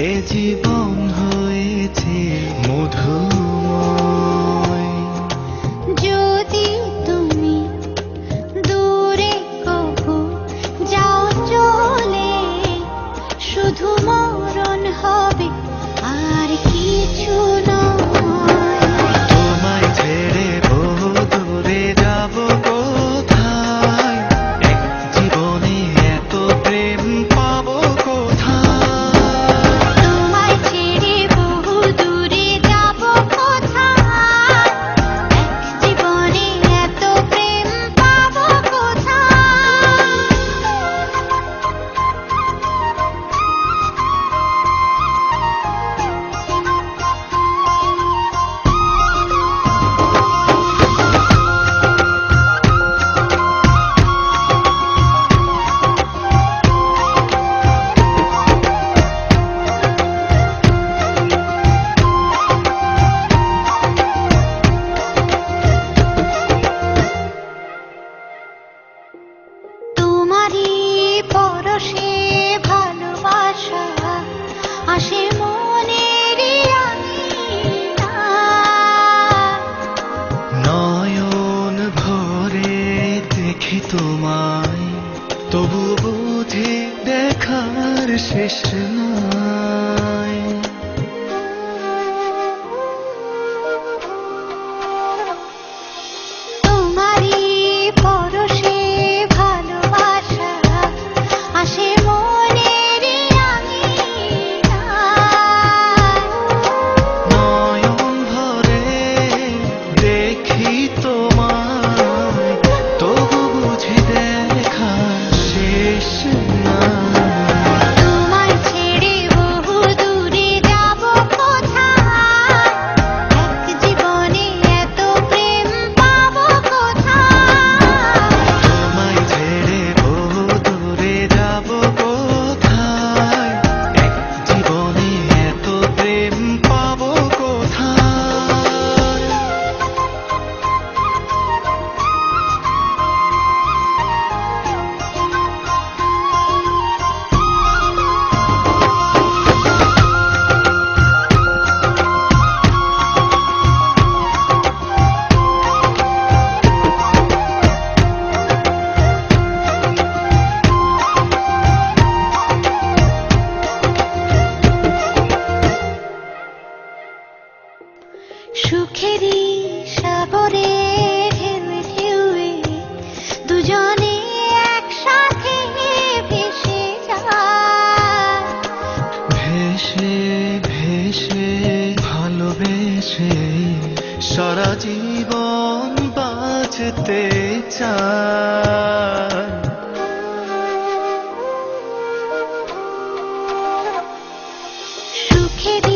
এ জীবন হয়েছে মধুময়। যদি তুমি দূরে কবু যাও চলে, শুধু মরণ হবে আর কিছু নয়। তোমায় ছেড়ে বহু দূরে যাব কোথায়, এক জীবনে এত প্রেম পাবো কোথায়। তোমায় ছেড়ে বহু দূরে যাব কোথায়, এক জীবনে এত প্রেম পাবো কোথায়। তোমারই পরশে ভালোবাসা আসে মনের আঙিনায়। নয়ন ভরে দেখি তোমায়, তবু বুঝি দেখার শেষ নাই। তোমারই পরশে ভালোবাসা আসে মনের আঙিনায়। নয়ন ভরে দেখি তোমায়, তবু বুঝি দেখার শেষ নাই। তোমায় ছেড়ে বহু দূরে যাব কোথায়, এক জীবনে এত প্রেম পাবো কোথায়। তোমায় ছেড়ে বহু দূরে যাব কোথায়, এক জীবনে এত প্রেম পাবো কোথায়। সুখেরই সাগরে ঢেউয়ে ঢেউয়ে দুজনে একসাথে ভেসে যায়। ভেসে ভেসে ভালোবেসে সারা জীবন বাঁচতে চায়। সুখের